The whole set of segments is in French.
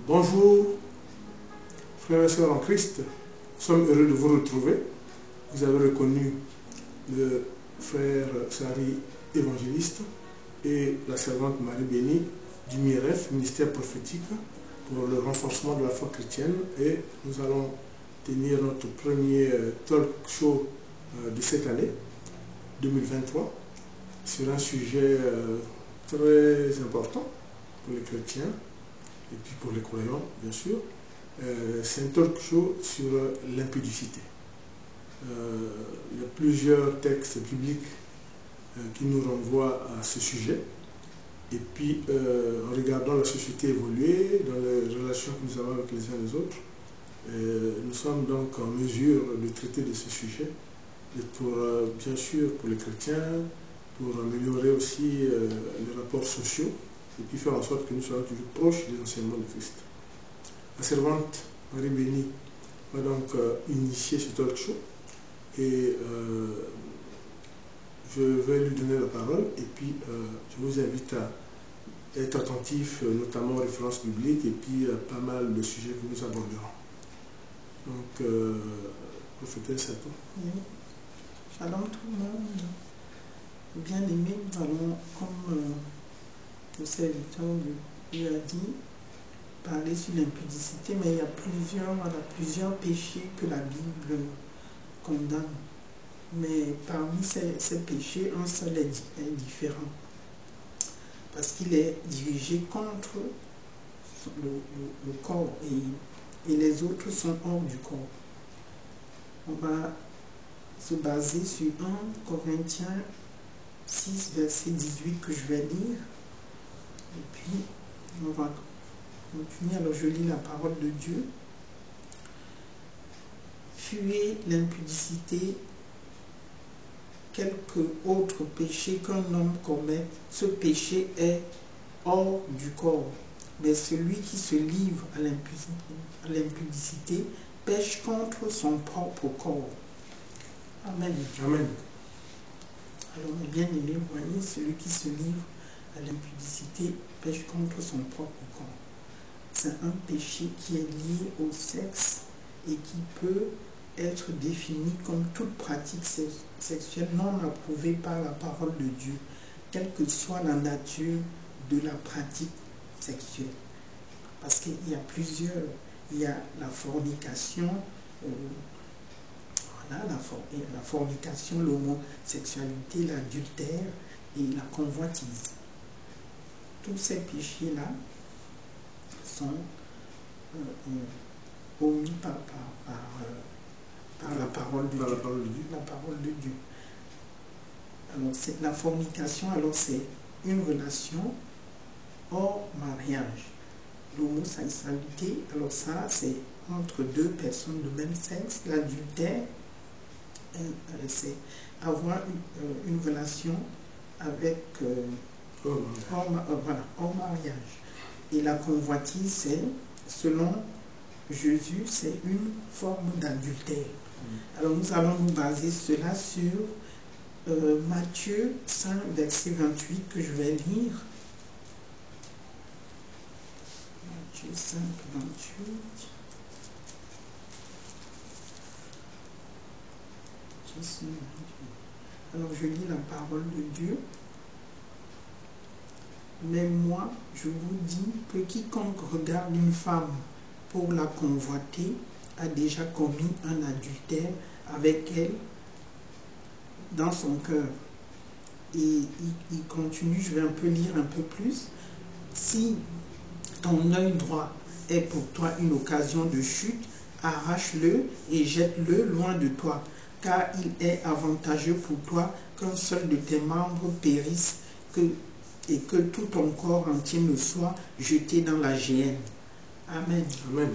Bonjour, frères et sœurs en Christ. Nous sommes heureux de vous retrouver. Vous avez reconnu le frère Sari évangéliste et la servante Marie Bénie du MIREF, ministère prophétique, pour le renforcement de la foi chrétienne. Et nous allons tenir notre premier talk show de cette année 2023 sur un sujet très important pour les chrétiens et puis pour les croyants, bien sûr. C'est un talk show sur l'impudicité. Il y a plusieurs textes bibliques qui nous renvoient à ce sujet. Et puis, en regardant la société évoluer, dans les relations que nous avons avec les uns et les autres, nous sommes donc en mesure de traiter de ce sujet. Et pour, bien sûr, pour les chrétiens, pour améliorer aussi les rapports sociaux, et puis faire en sorte que nous soyons toujours proches des enseignements de Christ. La servante Marie Bénie va donc initier ce talk show et je vais lui donner la parole et puis je vous invite à être attentif notamment aux références bibliques et puis à pas mal de sujets que nous aborderons. Donc, prophétesse, à toi. Oui. Shalom tout le monde. Bien aimé, nous allons, comme le serviteur lui a dit, parler sur l'impudicité, mais il y a plusieurs péchés que la Bible condamne. Mais parmi ces péchés, un seul est différent. Parce qu'il est dirigé contre le corps et les autres sont hors du corps. On va se baser sur 1 Corinthiens 6, verset 18 que je vais lire. Et puis, on va continuer. Alors, je lis la parole de Dieu. Fuyez l'impudicité, quelque autre péché qu'un homme commet, ce péché est hors du corps. Mais celui qui se livre à l'impudicité pêche contre son propre corps. Amen. Amen. Alors, bien aimé, vous voyez, celui qui se livre à l'impudicité pêche contre son propre corps. C'est un péché qui est lié au sexe et qui peut être défini comme toute pratique sexuelle non approuvée par la parole de Dieu, quelle que soit la nature de la pratique sexuelle. Parce qu'il y a il y a la fornication, la fornication, l'homosexualité, l'adultère et la convoitise. Tous ces péchés-là sont omis par la parole de Dieu. La parole de Dieu. Alors, la fornication, alors c'est une relation hors mariage. L'homosexualité, alors ça, c'est entre deux personnes de même sexe. L'adultère, c'est avoir une relation avec hors mariage. Et la convoitise, c'est, selon Jésus, c'est une forme d'adultère. Alors nous allons nous baser cela sur Matthieu 5, verset 28 que je vais lire. Matthieu 5, 28. Alors je lis la parole de Dieu. Mais moi, je vous dis que quiconque regarde une femme pour la convoiter a déjà commis un adultère avec elle dans son cœur. Et il continue, je vais un peu lire un peu plus. Si ton œil droit est pour toi une occasion de chute, arrache-le et jette-le loin de toi, car il est avantageux pour toi qu'un seul de tes membres périsse et que tout ton corps entier ne soit jeté dans la géhenne. Amen. Amen.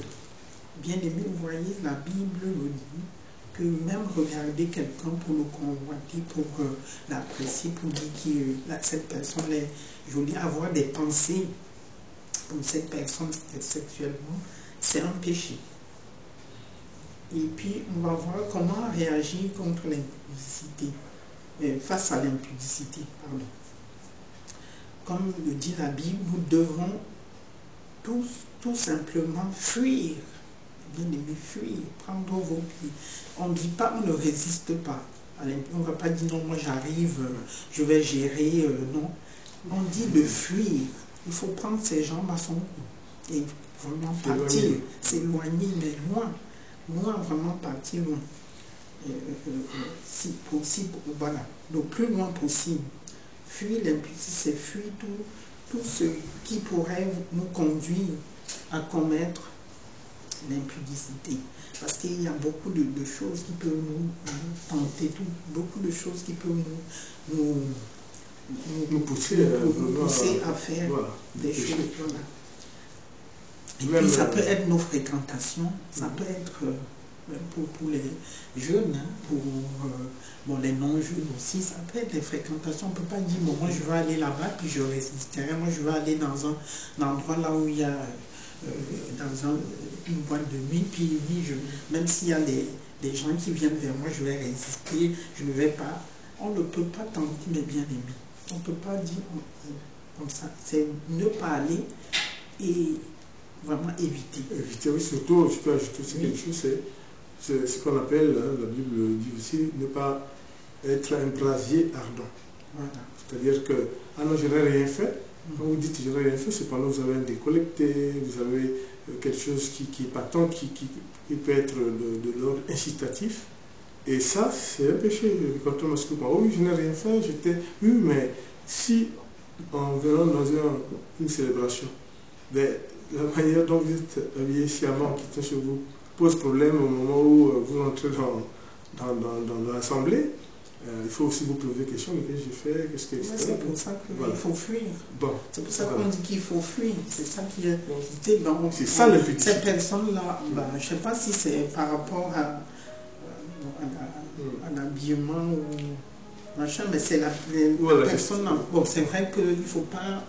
Bien aimé, vous voyez, la Bible nous dit que même regarder quelqu'un pour le convoiter, pour l'apprécier, pour dire que cette personne est jolie, avoir des pensées pour cette personne sexuellement, c'est un péché. Et puis, on va voir comment réagir contre l'impudicité, face à l'impudicité, pardon. Comme le dit la Bible, nous devons tout simplement fuir. Bien aimé, fuir, prendre vos pieds. On ne dit pas, on ne résiste pas. On ne va pas dire non, moi j'arrive, je vais gérer, non. On dit de fuir. Il faut prendre ses jambes à son cou et vraiment partir, s'éloigner, mais loin, loin, vraiment partir loin. Si possible, voilà, le plus loin possible. Fuir l'impudicité, c'est fuir tout ce qui pourrait nous conduire à commettre l'impudicité. Parce qu'il y a beaucoup de choses qui peuvent nous tenter, beaucoup de choses qui peuvent nous pousser à faire des choses. Voilà. Et puis ça peut être nos fréquentations, ça peut être pour les jeunes, bon, les non-jeunes aussi, ça peut être les fréquentations. On ne peut pas dire, bon, moi je vais aller là-bas, puis je résisterai, moi je vais aller dans un endroit là où il y a une boîte de nuit, puis même s'il y a des gens qui viennent vers moi, je vais résister, je ne vais pas. On ne peut pas tenter, mais bien aimé. On ne peut pas dire comme ça. C'est ne pas aller et vraiment éviter. Éviter, oui, surtout, je peux ajouter aussi quelque chose, c'est ce qu'on appelle, hein, la Bible dit aussi, ne pas être un brasier ardent. Voilà. C'est-à-dire que, ah non, je n'ai rien fait. Quand vous dites je n'ai rien fait, c'est pendant que vous avez un décollecté, vous avez quelque chose qui est patent, qui peut être de l'ordre incitatif. Et ça, c'est un péché. Quand on m'explique, oh oui, je n'ai rien fait, j'étais. Oui, mais si, en venant dans une célébration, la manière dont vous êtes habillé sciemment, qui est chez vous, pose problème au moment où vous entrez dans l'assemblée, il faut aussi vous poser des questions, mais qu'est-ce que j'ai fait, qu'est-ce que c'est pour ça qu'il faut fuir. Bon, c'est pour ça qu'on dit qu'il faut fuir. C'est ça qui est. C'est ça l'impudicité. Cette personne-là, je ne sais pas si c'est par rapport à l'habillement ou machin, mais c'est la personne. Bon, c'est vrai qu'il ne faut pas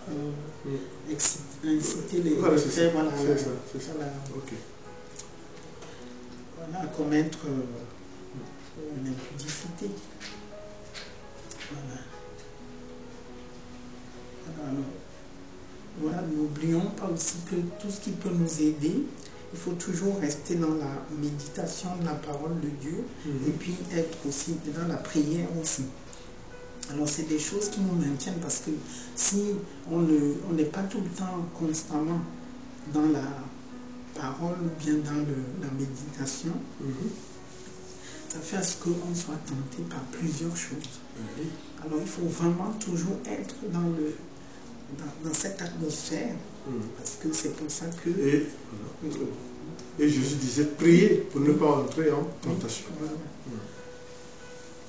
inciter les frères à commettre l'impudicité. Voilà, n'oublions pas aussi que tout ce qui peut nous aider, il faut toujours rester dans la méditation de la parole de Dieu et puis être aussi dans la prière aussi. Alors c'est des choses qui nous maintiennent parce que si on n'est pas tout le temps constamment dans la parole ou bien dans la méditation, ça fait à ce qu'on soit tenté par plusieurs choses. Alors il faut vraiment toujours être dans cette atmosphère, parce que c'est pour ça que... Et Jésus disait, priez pour ne pas entrer en tentation.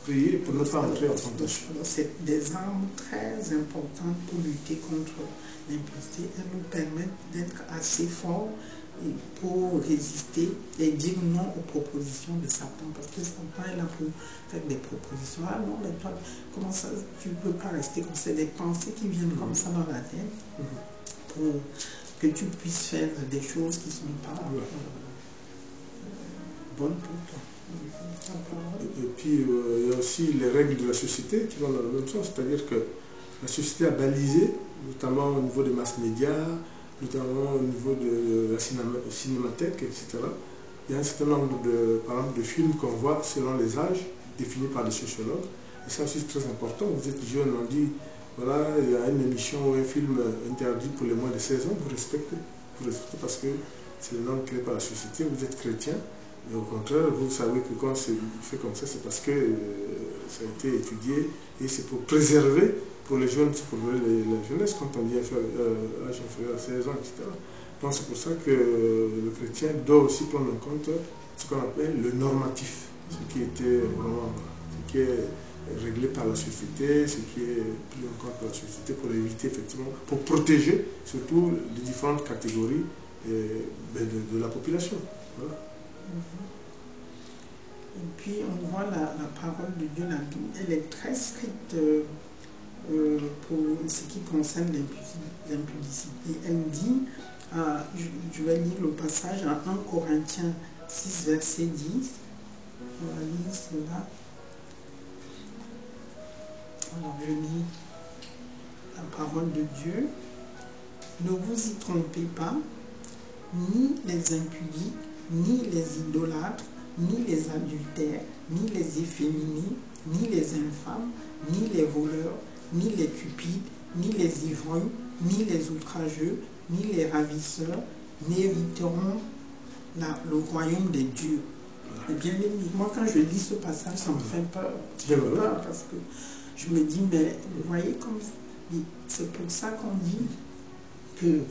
Priez pour ne pas entrer en tentation. C'est des armes très importantes pour lutter contre l'impudicité. Elles nous permettent d'être assez forts pour résister et dire non aux propositions de Satan. Parce que Satan est là pour faire des propositions. Ah non, mais toi, comment ça, tu ne peux pas rester comme ça. C'est des pensées qui viennent comme ça dans la tête pour que tu puisses faire des choses qui ne sont pas bonnes pour toi. Et puis, il y a aussi les règles de la société qui vont dans le même sens. C'est-à-dire que la société a balisé, notamment au niveau des mass médias, notamment au niveau de la cinémathèque, etc. Il y a un certain nombre par exemple, de films qu'on voit selon les âges définis par des sociologues. Et ça aussi c'est très important. Vous êtes jeune, on dit, voilà, il y a une émission ou un film interdit pour les moins de 16 ans, vous respectez. Vous respectez parce que c'est le norme créé par la société, vous êtes chrétien. Et au contraire, vous savez que quand c'est fait comme ça, c'est parce que ça a été étudié et c'est pour préserver, pour les jeunes, c'est pour la jeunesse, quand on dit âge inférieur à 16 ans, etc. Donc c'est pour ça que le chrétien doit aussi prendre en compte ce qu'on appelle le normatif, ce qui était vraiment, ce qui est réglé par la société, ce qui est pris en compte par la société pour éviter effectivement, pour protéger surtout les différentes catégories de la population. Voilà. Et puis on voit la parole de Dieu, la Bible, elle est très stricte pour ce qui concerne l'impudicité. Elle dit, je vais lire le passage à 1 Corinthiens 6, verset 10. On va lire cela. Alors je lis la parole de Dieu. Ne vous y trompez pas. ni les impudiques, ni les idolâtres, ni les adultères, ni les efféminés, ni les infâmes, ni les voleurs, ni les cupides, ni les ivrognes, ni les outrageux, ni les ravisseurs n'hériteront le royaume des dieux. Et bien aimé, moi quand je lis ce passage, ça me fait peur. J'ai peur parce que je me dis, mais vous voyez comme c'est pour ça qu'on dit que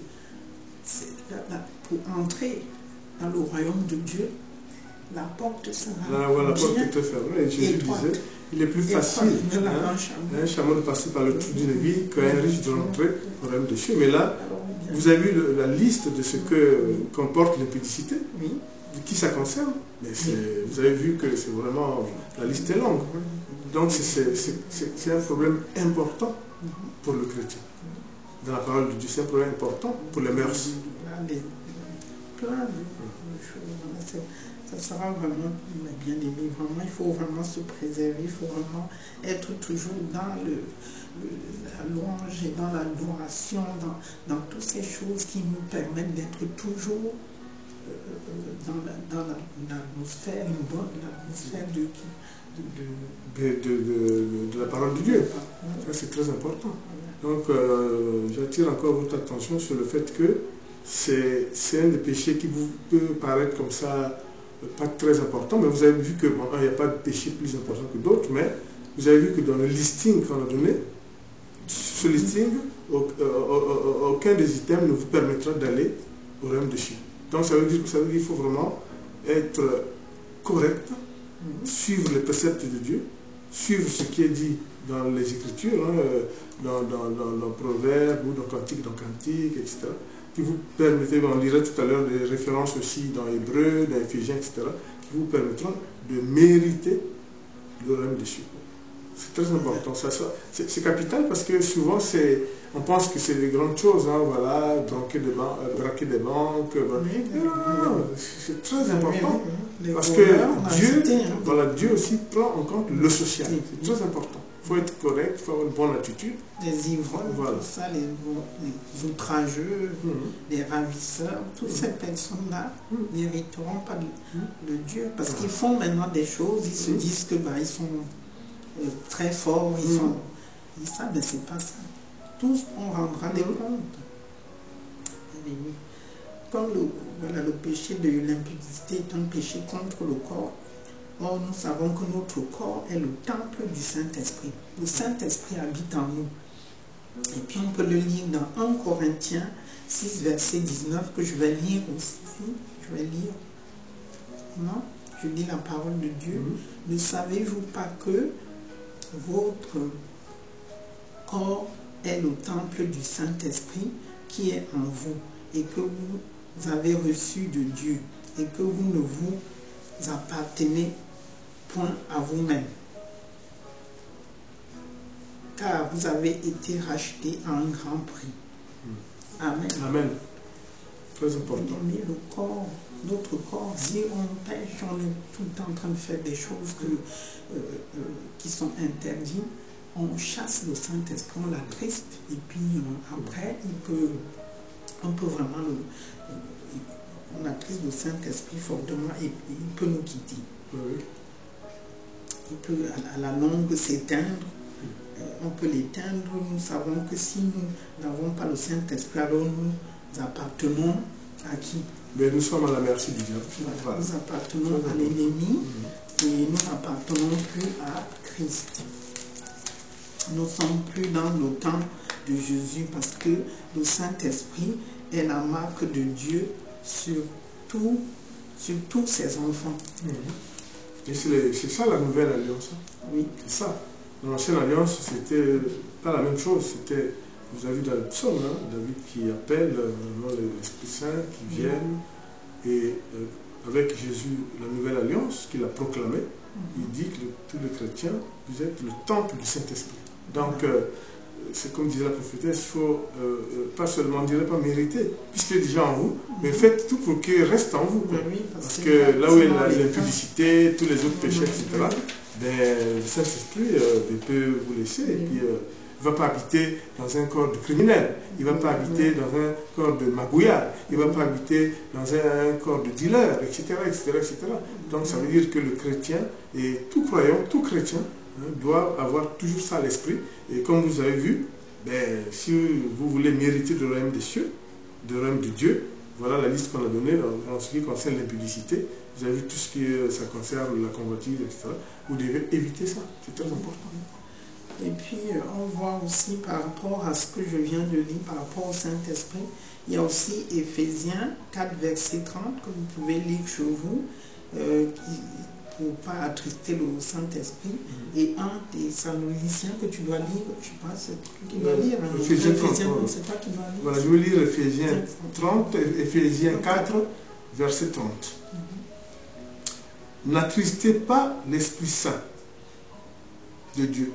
pour entrer dans le royaume de Dieu, la porte sera la porte était fermée. Et Jésus disait, il est plus facile un chameau de passer par le trou d'une aiguille qu'un riche de rentrer au royaume de Dieu. Mais là, vous avez vu la liste de ce que comporte l'impudicité. Oui. Qui ça concerne? Mais vous avez vu que c'est vraiment, la liste est longue. Donc c'est un problème important pour le chrétien. Dans la parole de Dieu, c'est un problème important pour les mœurs. Plein de choses. Ça sera vraiment bien aimé. Vraiment, il faut vraiment se préserver. Il faut vraiment être toujours dans la louange et dans l'adoration, dans toutes ces choses qui nous permettent d'être toujours dans l'atmosphère, une bonne atmosphère de la parole de Dieu. Ça, c'est très important. Donc, j'attire encore votre attention sur le fait que c'est un des péchés qui vous peut paraître comme ça pas très important, mais vous avez vu que il n'y a pas de péché plus important que d'autres, mais vous avez vu que dans le listing qu'on a donné, ce listing, aucun des items ne vous permettra d'aller au royaume de Dieu. Donc ça veut dire qu'il faut vraiment être correct, suivre les préceptes de Dieu, suivre ce qui est dit dans les Écritures, dans Proverbes ou dans Cantique, etc., qui vous permettent, on lirait tout à l'heure des références aussi dans Hébreux, dans Éphésiens, etc., qui vous permettront de mériter le royaume de Dieu. C'est très important. C'est capital parce que souvent, on pense que c'est des grandes choses, voilà, braquer des banques. Non, c'est très important. Parce que Dieu aussi prend en compte le social. C'est très important. Il faut être correct, il faut avoir une bonne attitude. Les ivrognes, tout ça, les outrageux, les ravisseurs, toutes ces personnes-là n'hériteront pas de Dieu. Parce qu'ils font maintenant des choses, ils se disent que ils sont très forts, ils savent, mais c'est pas ça. Tous on rendra des comptes. Comme le péché de l'impudicité est un péché contre le corps, or nous savons que notre corps est le temple du Saint-Esprit. Le Saint-Esprit habite en nous. Et puis on peut le lire dans 1 Corinthiens 6, verset 19, que je vais lire aussi. Je vais lire. Non? Je lis la parole de Dieu. Ne savez-vous pas que votre corps est le temple du Saint-Esprit qui est en vous et que vous avez reçu de Dieu et que vous ne vous appartenez point à vous-même, car vous avez été rachetés à un grand prix. Amen. Amen. Très important. Notre corps, si on pêche, on est tout le temps en train de faire des choses qui sont interdites, on chasse le Saint-Esprit, on l'attriste, et puis après, on peut vraiment on attriste le Saint-Esprit fortement et il peut nous quitter. Oui. Il peut à la longue s'éteindre, on peut l'éteindre. Nous savons que si nous n'avons pas le Saint-Esprit, alors nous appartenons à qui? Mais nous sommes à la merci du diable. Voilà. Nous appartenons à l'ennemi et nous n'appartenons plus à Christ. Nous ne sommes plus dans le temps de Jésus parce que le Saint-Esprit est la marque de Dieu sur tous ses enfants. Et c'est ça la nouvelle alliance. Oui. C'est ça. Dans l'ancienne alliance, c'était pas la même chose. C'était, vous avez vu dans le psaume, David qui appelle l'Esprit Saint qui vienne et avec Jésus, la nouvelle alliance qu'il a proclamée, il dit que tous les chrétiens, vous êtes le temple du Saint-Esprit. Donc, c'est comme disait la prophétesse, il faut pas seulement, on ne dirait pas mériter, puisqu'il est déjà en vous, mais faites tout pour qu'il reste en vous. Oui, parce que là où il y a l'impudicité, tous les autres péchés, etc., le Saint-Esprit peut vous laisser et puis Il ne va pas habiter dans un corps de criminel. Il ne va pas habiter dans un corps de magouillard. Il ne va pas habiter dans un corps de dealer, etc., etc., etc. Donc ça veut dire que le chrétien et tout croyant, tout chrétien, doit avoir toujours ça à l'esprit. Et comme vous avez vu, ben, si vous voulez mériter le royaume des cieux, le royaume de Dieu, voilà la liste qu'on a donnée en ce qui concerne l'impudicité. Vous avez vu tout ce qui ça concerne la convoitise, etc. Vous devez éviter ça, c'est très important. Et puis on voit aussi par rapport à ce que je viens de lire, par rapport au Saint-Esprit, il y a aussi Éphésiens 4, verset 30, que vous pouvez lire chez vous, pour ne pas attrister le Saint-Esprit, et un Thessaloniciens que tu dois lire, je ne sais pas, c'est toi qui dois lire. Éphésiens 30, c'est toi qui dois lire. Voilà, je vais lire Éphésiens 30, Éphésiens 4, verset 30. N'attristez pas l'Esprit Saint de Dieu.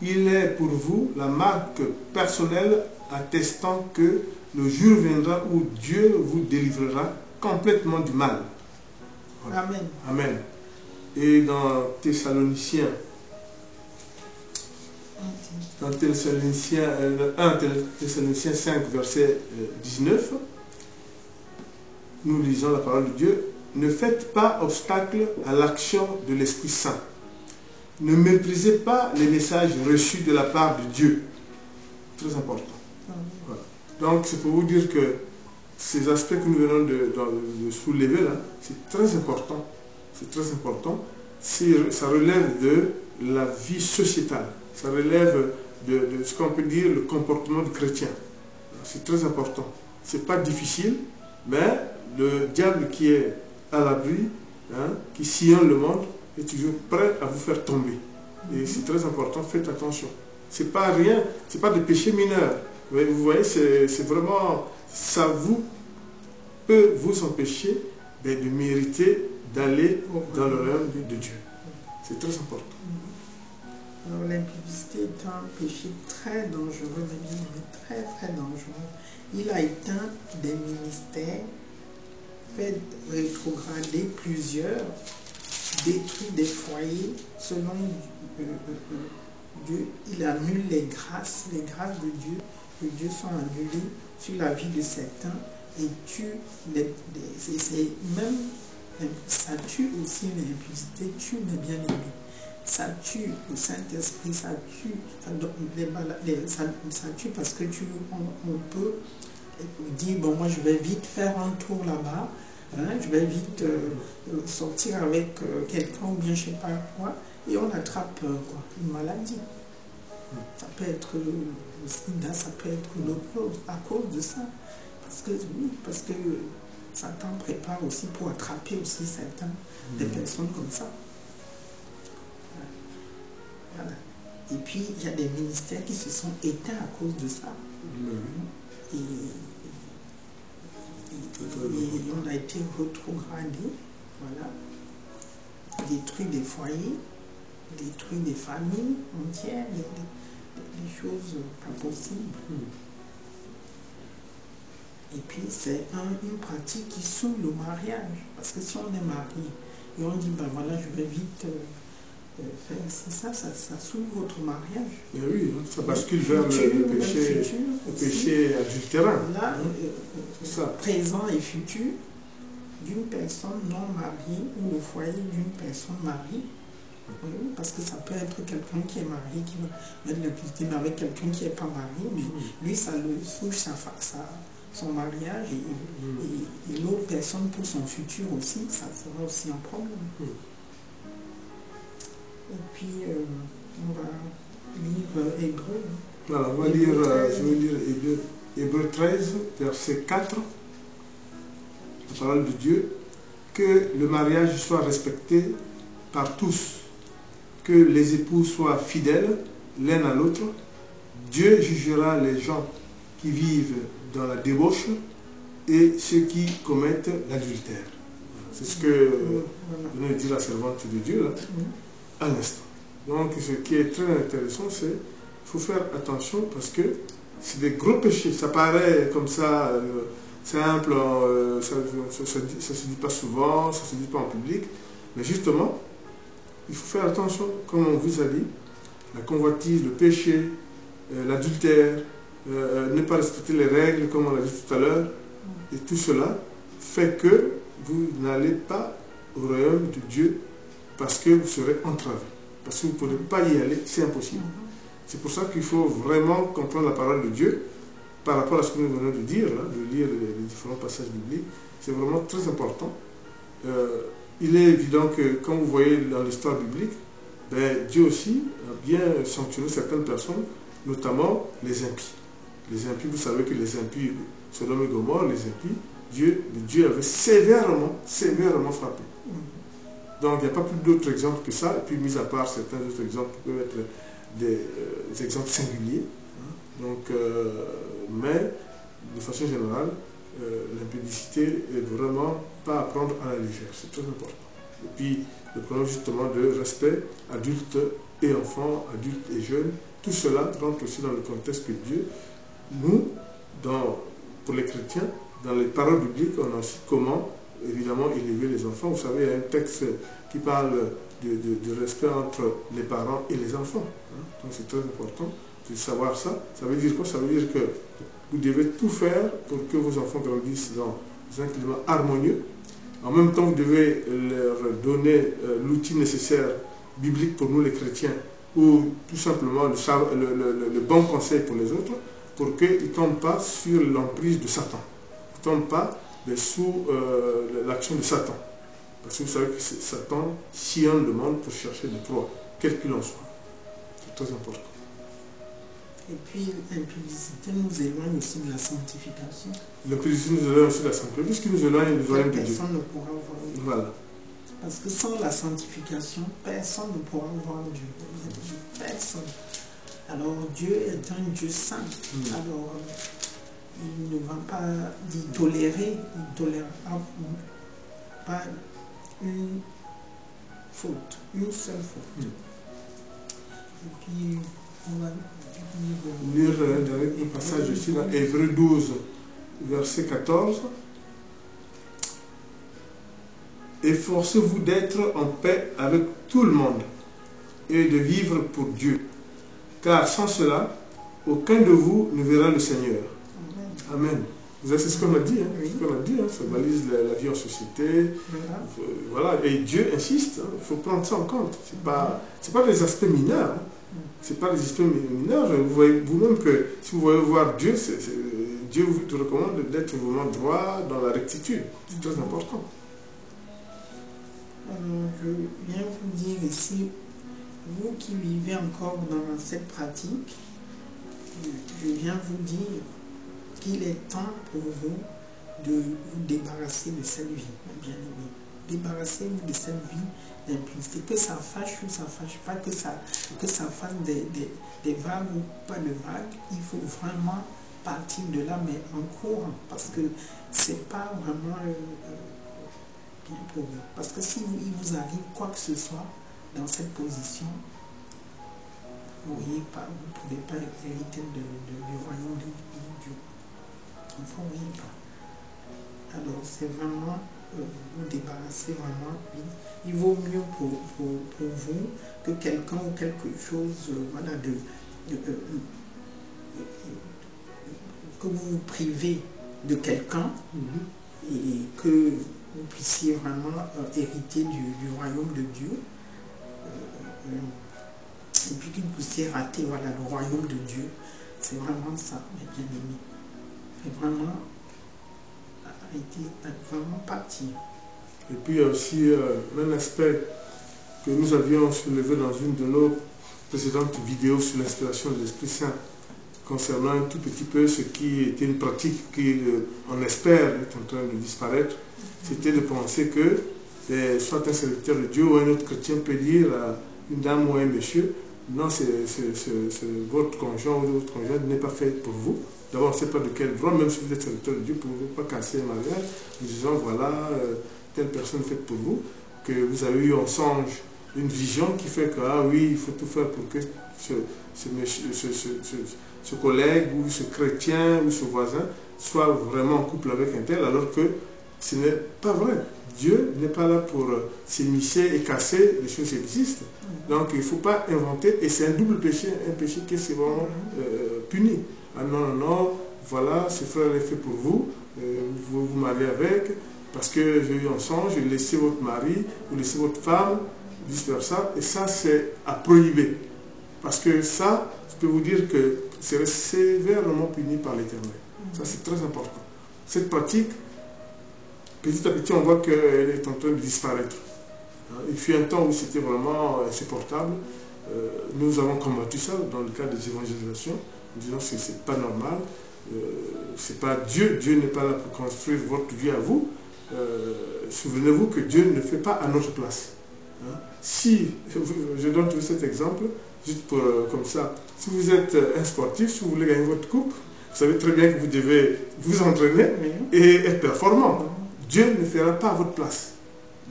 Il est pour vous la marque personnelle attestant que le jour viendra où Dieu vous délivrera complètement du mal. Voilà. Amen. Amen. Et dans Thessaloniciens, 1 Thessaloniciens 5, verset 19, nous lisons la parole de Dieu. Ne faites pas obstacle à l'action de l'Esprit Saint. Ne méprisez pas les messages reçus de la part de Dieu. Très important. Voilà. Donc, c'est pour vous dire que ces aspects que nous venons de soulever là, c'est très important. C'est très important. Ça relève de la vie sociétale. Ça relève de ce qu'on peut dire le comportement du chrétien. C'est très important. C'est pas difficile, mais le diable qui est à l'abri, qui sillonne le monde, est toujours prêt à vous faire tomber. Et c'est très important, faites attention. C'est pas rien, c'est pas de péché mineur. Vous voyez, c'est vraiment, ça peut vous empêcher de mériter d'aller dans le royaume de Dieu. C'est très important. Alors l'impudicité est un péché très dangereux, mais très très dangereux. Il a éteint des ministères, fait rétrograder plusieurs, détruit des foyers. Selon Dieu, il annule les grâces de Dieu sont annulées sur la vie de certains et tue ça tue aussi l'impudicité, tue les bien-aimés. Ça tue le Saint-Esprit, ça tue parce que on peut dire, bon, moi je vais vite faire un tour là-bas, je vais vite sortir avec quelqu'un ou bien je ne sais pas quoi, et on attrape une maladie. Ça peut être le sida, ça peut être l'autre chose, à cause de ça. Parce que Satan prépare aussi pour attraper aussi des personnes comme ça. Voilà. Et puis, il y a des ministères qui se sont éteints à cause de ça. Et on a été rétrogradé, voilà, détruit des foyers, détruit des familles entières, des choses pas possibles. Et puis c'est une pratique qui saoule le mariage. Parce que si on est marié et on dit, ben voilà, je vais vite faire ça saoule votre mariage. Mais oui, ça bascule vers le péché adultérin. Là, présent et futur d'une personne non mariée ou le foyer d'une personne mariée. Oui, parce que ça peut être quelqu'un qui est marié qui va mettre l'impudicité, mais avec quelqu'un qui n'est pas marié, mais lui ça le touche son mariage et l'autre personne pour son futur aussi, ça sera aussi un problème. Et puis on va lire Hébreu. Voilà, on va lire, je vais lire Hébreu 13, verset 4, la parole de Dieu, que le mariage soit respecté par tous, que les époux soient fidèles l'un à l'autre. Dieu jugera les gens qui vivent dans la débauche et ceux qui commettent l'adultère. C'est ce que venait de dire la servante de Dieu là, à l'instant. Donc ce qui est très intéressant, c'est qu'il faut faire attention parce que c'est des gros péchés. Ça paraît comme ça simple, ça ne se dit pas souvent, ça ne se dit pas en public, mais justement, il faut faire attention, comme on vous a dit, la convoitise, le péché l'adultère, ne pas respecter les règles, comme on l'a dit tout à l'heure, et tout cela fait que vous n'allez pas au royaume de Dieu parce que vous serez entravé. Parce que vous ne pouvez pas y aller, c'est impossible. C'est pour ça qu'il faut vraiment comprendre la parole de Dieu par rapport à ce que nous venons de dire, là, de lire les différents passages bibliques. C'est vraiment très important. Il est évident que quand vous voyez dans l'histoire biblique, ben, Dieu aussi a bien sanctionné certaines personnes, notamment les impies. Les impies, vous savez que les impies, Sodome et Gomorrhe, les impies, Dieu avait sévèrement frappé. Donc il n'y a pas plus d'autres exemples que ça, et puis mis à part certains autres exemples qui peuvent être des exemples singuliers. Donc, mais de façon générale, l'impudicité est vraiment pas à prendre à la légère, c'est très important. Et puis le problème justement de respect, adultes et enfants, adultes et jeunes, tout cela rentre aussi dans le contexte que Dieu, nous, pour les chrétiens, dans les paroles bibliques, on a aussi comment évidemment élever les enfants. Vous savez, il y a un texte qui parle de respect entre les parents et les enfants. Donc c'est très important de savoir ça. Ça veut dire quoi? Ça veut dire que vous devez tout faire pour que vos enfants grandissent dans un climat harmonieux. En même temps, vous devez leur donner l'outil nécessaire biblique pour nous les chrétiens, ou tout simplement le bon conseil pour les autres, pour qu'ils ne tombent pas sur l'emprise de Satan. Ils ne tombent pas sous l'action de Satan. Parce que vous savez que Satan sillonne le monde pour chercher des proies, quel qu'il en soit. C'est très important. Et puis l'impudicité nous éloigne aussi de la sanctification. L'impudicité nous éloigne aussi de la sanctification, puisqu'il nous éloigne du royaume de Dieu. Personne ne pourra voir Dieu. Voilà. Parce que sans la sanctification, personne ne pourra voir Dieu. Personne. Alors Dieu est un Dieu saint. Alors il ne va pas tolérer, il ne tolérera pas une faute, une seule faute. Et puis on va lire un dernier passage ici dans Hébreux 12, verset 14. Efforcez-vous d'être en paix avec tout le monde et de vivre pour Dieu, car sans cela, aucun de vous ne verra le Seigneur. Amen. C'est ce qu'on a dit, hein? Oui. Ce qu'on a dit, hein? Ça balise la vie en société. Voilà. Et Dieu insiste, hein? Il faut prendre ça en compte. Ce n'est pas des aspects mineurs. Hein? Ce n'est pas des aspects mineurs. Vous voyez vous-même que si vous voulez voir Dieu, Dieu vous recommande d'être vraiment droit dans la rectitude. C'est très important. Je viens vous dire ici, vous qui vivez encore dans cette pratique, je viens vous dire qu'il est temps pour vous de vous débarrasser de cette vie, bien aimé. Débarrassez-vous de cette vie d'impudicité, que ça fâche ou ça fâche pas, que ça fasse des vagues ou pas de vagues, il faut vraiment partir de là, mais en courant, parce que c'est pas vraiment bien pour vous. Parce que si il vous arrive quoi que ce soit dans cette position, vous ne pouvez pas hériter du royaume de Dieu. Il ne faut rien pas. Alors c'est vraiment vous débarrasser vraiment. Il vaut mieux pour vous que quelqu'un ou quelque chose voilà, que vous vous privez de quelqu'un et que vous puissiez vraiment hériter du royaume de Dieu. Et puis que vous puissiez rater voilà, le royaume de Dieu. C'est vraiment ça, mes bien-aimés. C'est vraiment partir. Et puis il y a aussi un aspect que nous avions soulevé dans une de nos précédentes vidéos sur l'inspiration de l'Esprit Saint, concernant un tout petit peu ce qui était une pratique qui, on espère, est en train de disparaître. C'était de penser que soit un serviteur de Dieu ou un autre chrétien peut dire à une dame ou un monsieur, non, votre conjoint ou votre conjointe n'est pas fait pour vous. D'abord, on ne sait pas de quel droit, même si vous êtes serviteur de Dieu, vous ne pouvez pas casser un mariage en disant, voilà, telle personne est faite pour vous, que vous avez eu en songe une vision qui fait que, ah oui, il faut tout faire pour que ce collègue ou ce chrétien ou ce voisin soit vraiment en couple avec un tel, alors que Ce n'est pas vrai. Dieu n'est pas là pour s'immiscer et casser les choses qui existent. Donc il ne faut pas inventer, et c'est un double péché, un péché qui est sévèrement puni. Ah non, non, non, voilà, ce frère est fait pour vous, vous vous mariez avec, parce que j'ai eu un songe, j'ai laissé votre mari, vous laissez votre femme, vice versa, et ça c'est à prohiber. Parce que ça, je peux vous dire que c'est sévèrement puni par l'Éternel. Ça c'est très important. Cette pratique, petit à petit, on voit qu'elle est en train de disparaître. Il fut un temps où c'était vraiment insupportable. Nous avons combattu ça dans le cadre des évangélisations, en disant que ce n'est pas normal. C'est pas Dieu. Dieu n'est pas là pour construire votre vie à vous. Souvenez-vous que Dieu ne fait pas à notre place. Si, je donne tout cet exemple, juste pour, comme ça, si vous êtes un sportif, si vous voulez gagner votre coupe, vous savez très bien que vous devez vous entraîner et être performant. Dieu ne fera pas à votre place.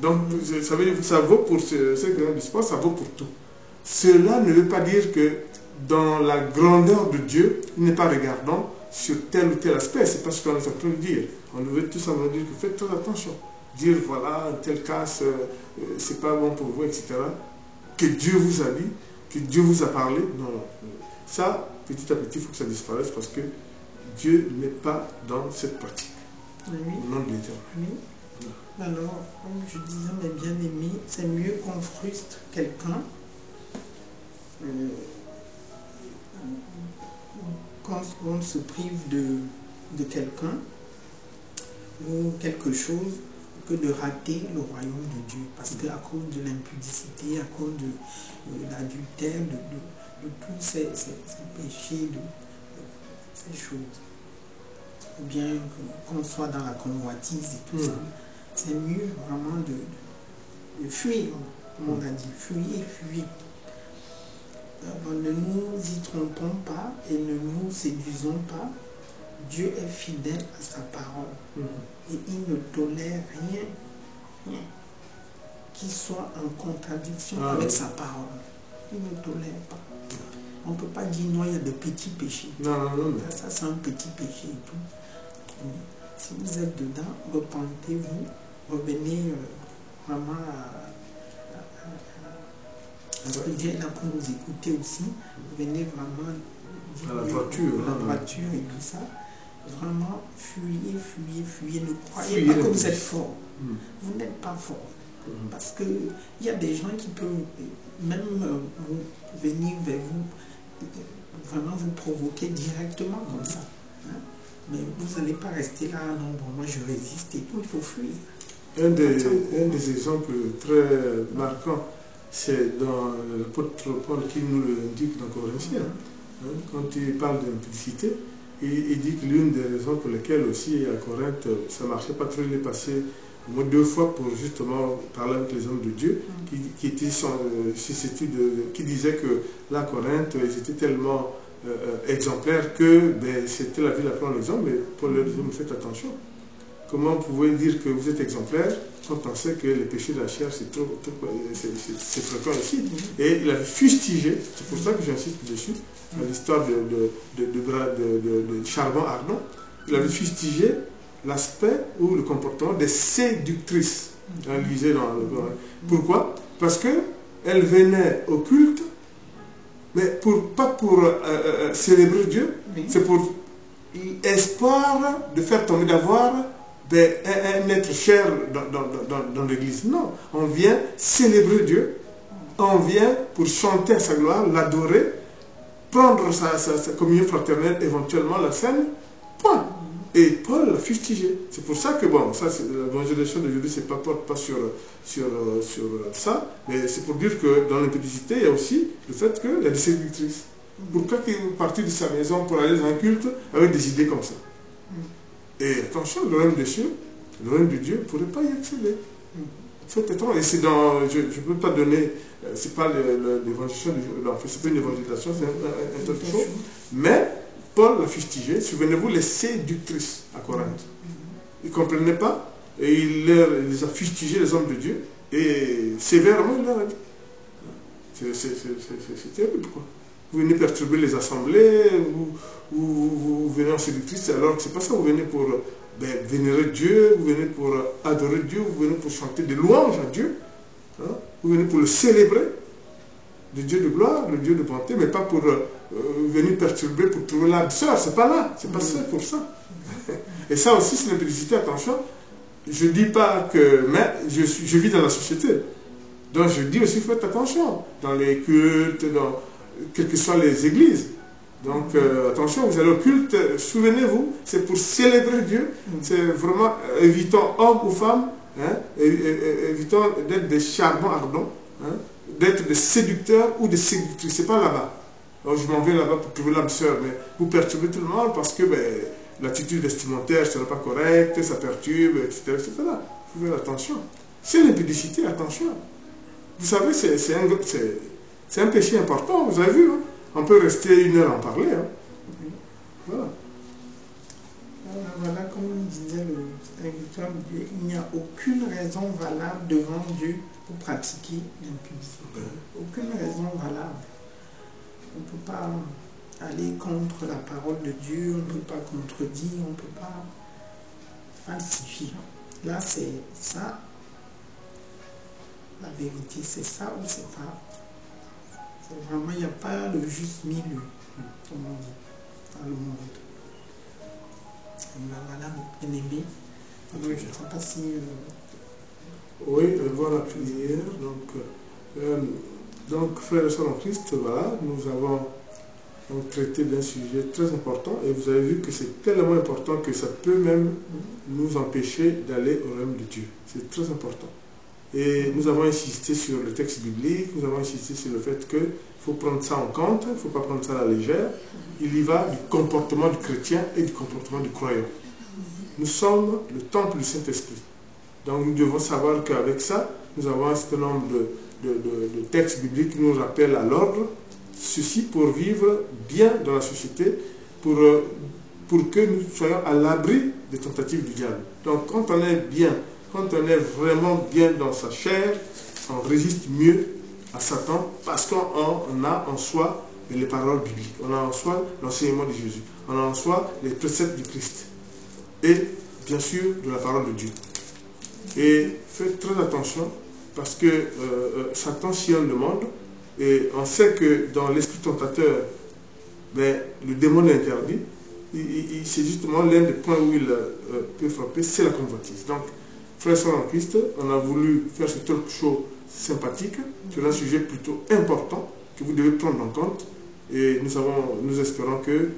Donc, ça vaut pour ceux qui ont du sport, ça vaut pour tout. Cela ne veut pas dire que dans la grandeur de Dieu, il n'est pas regardant sur tel ou tel aspect. C'est pas ce qu'on est en train de dire. On veut tout simplement dire que faites très attention. Dire, voilà, tel cas, c'est pas bon pour vous, etc. Que Dieu vous a dit, que Dieu vous a parlé. Non. Ça, petit à petit, il faut que ça disparaisse parce que Dieu n'est pas dans cette pratique. Oui. Au nom de l'Éternel. Oui. Alors, comme je disais, mes bien-aimés, c'est mieux qu'on frustre quelqu'un quand on se prive de quelqu'un ou quelque chose que de rater le royaume de Dieu. Parce qu'à cause de l'impudicité, à cause de l'adultère, de tous ces péchés, de ces choses, ou bien qu'on soit dans la convoitise et tout ça, c'est mieux vraiment de fuir, comme on a dit, fuir. Alors, ne nous y trompons pas et ne nous séduisons pas. Dieu est fidèle à sa parole et il ne tolère rien qui soit en contradiction avec sa parole. Il ne tolère pas. On ne peut pas dire non, il y a de petits péchés. Non. Ça c'est un petit péché et tout. Si vous êtes dedans, repentez-vous, revenez vraiment à ce que Dieu est là pour nous écouter aussi. Venez vraiment à la droiture, et tout ça. Vraiment, fuyez, ne croyez pas que vous êtes fort. Vous n'êtes pas fort. Parce qu'il y a des gens qui peuvent même venir vers vous, vraiment vous provoquer directement comme ça. Mais vous n'allez pas rester là, non, bon, moi je résiste et tout, il faut fuir. Un des exemples très marquants, c'est dans l'apôtre Paul qui nous le dit dans Corinthiens. Quand il parle d'impudicité, il dit que l'une des raisons pour lesquelles aussi à Corinthe, ça ne marchait pas trop, il est passé au moins 2 fois pour justement parler avec les hommes de Dieu, qui étaient susceptibles qui disaient que là, à Corinthe, ils étaient tellement exemplaires que c'était la ville à prendre l'exemple, mais Paul leur disait, mais faites attention. Comment vous pouvez dire que vous êtes exemplaire quand on sait que les péchés de la chair, c'est fréquent ici. Et il avait fustigé, c'est pour ça que j'insiste dessus, à l'histoire de charbon ardent, il avait fustigé l'aspect ou le comportement des séductrices. Lisez dans le Coran. Pourquoi? Parce qu'elles venaient au culte, mais pas pour célébrer Dieu, c'est pour espoir de faire tomber, d'avoir un être cher dans l'église. Non, on vient célébrer Dieu, on vient pour chanter à sa gloire, l'adorer, prendre sa communion fraternelle, éventuellement la scène, point. Et Paul l'a fustigé. C'est pour ça que, bon, ça, l'évangélisation d'aujourd'hui, c'est pas sur ça, mais c'est pour dire que dans l'impudicité, il y a aussi le fait qu'il y a des séductrices. Pourquoi qu'il est parti de sa maison pour aller dans un culte avec des idées comme ça? Et attention, le règne des cieux, le règne de Dieu ne pourrait pas y accéder. Faites attention. Et c'est dans, je ne peux pas donner, c'est pas l'évangélisation, c'est pas une évangélisation, c'est un autre chose. Mais Paul l'a fustigé, souvenez-vous, les séductrices à Corinthe. Ils ne comprenaient pas, et il les a fustigés, les hommes de Dieu, et sévèrement il leur a dit. C'est terrible, quoi. Vous venez perturber les assemblées, ou vous venez en séductrice, alors que ce n'est pas ça, vous venez pour vénérer Dieu, vous venez pour adorer Dieu, vous venez pour chanter des louanges à Dieu, hein, vous venez pour le célébrer, le Dieu de gloire, le Dieu de bonté, mais pas pour venir perturber, pour trouver l'âme sœur, c'est pas là, c'est pas ça pour ça. Et ça aussi, c'est l'impudicité, attention. Je ne dis pas que, mais je vis dans la société. Donc je dis aussi, faites attention, dans les cultes, dans quelles que soient les églises. Donc attention, vous allez au culte, souvenez-vous, c'est pour célébrer Dieu, c'est vraiment, évitons hommes ou femmes, hein, évitons d'être des charbons ardents, hein, d'être des séducteurs ou des séductrices, c'est pas là-bas. Alors je m'en vais là-bas pour trouver l'âme sœur, mais vous perturbez tout le monde parce que l'attitude vestimentaire ne sera pas correcte, ça perturbe, etc. etc. Vous faites attention. C'est l'impudicité, attention. Vous savez, c'est un péché important, vous avez vu, hein? On peut rester 1 heure à en parler. Hein? Voilà. Voilà, comme disait le serviteur de Dieu, il n'y a aucune raison valable devant Dieu pour pratiquer l'impudicité. Aucune raison valable. On ne peut pas aller contre la parole de Dieu, on ne peut pas contredire, on ne peut pas falsifier. Là, c'est ça. La vérité, c'est ça ou c'est pas. C'est vraiment, il n'y a pas le juste milieu, comme on dit, dans le monde. Voilà, bien aimé. Je ne sais pas si... Oui, voir la prière. Donc, frères et sœurs en Christ, voilà, nous avons traité d'un sujet très important et vous avez vu que c'est tellement important que ça peut même nous empêcher d'aller au royaume de Dieu. C'est très important. Et nous avons insisté sur le texte biblique, nous avons insisté sur le fait qu'il faut prendre ça en compte, il ne faut pas prendre ça à la légère. Il y va du comportement du chrétien et du comportement du croyant. Nous sommes le temple du Saint-Esprit. Donc nous devons savoir qu'avec ça, nous avons un certain nombre de textes bibliques qui nous rappellent à l'ordre, ceci pour vivre bien dans la société, pour que nous soyons à l'abri des tentatives du diable. Donc quand on est bien, quand on est vraiment bien dans sa chair, on résiste mieux à Satan parce qu'on a en soi les paroles bibliques, on a en soi l'enseignement de Jésus, on a en soi les préceptes du Christ et bien sûr de la parole de Dieu. Et faites très attention parce que Satan sillonne le monde et on sait que dans l'esprit tentateur, le démon est interdit. C'est justement l'un des points où il peut frapper, c'est la convoitise. Donc, frères et sœurs en Christ, on a voulu faire ce talk show sympathique sur un sujet plutôt important que vous devez prendre en compte et nous espérons que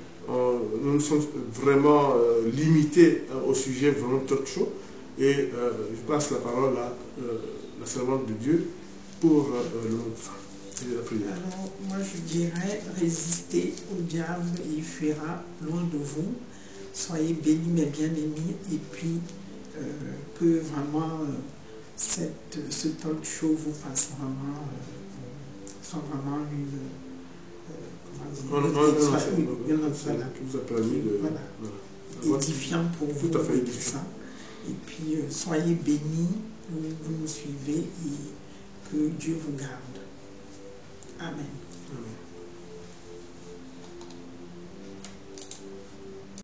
nous sommes vraiment limités au sujet vraiment talk show et je passe la parole à la servante de Dieu pour le mot de fin et la prière. Alors, moi je dirais, résistez au diable et il fuira loin de vous. Soyez bénis mes bien-aimés et puis que vraiment ce talk show vous fasse vraiment soit vraiment une édifiant pour vous tout à fait et tout ça. Et puis soyez bénis où vous nous suivez et que Dieu vous garde. Amen. Amen.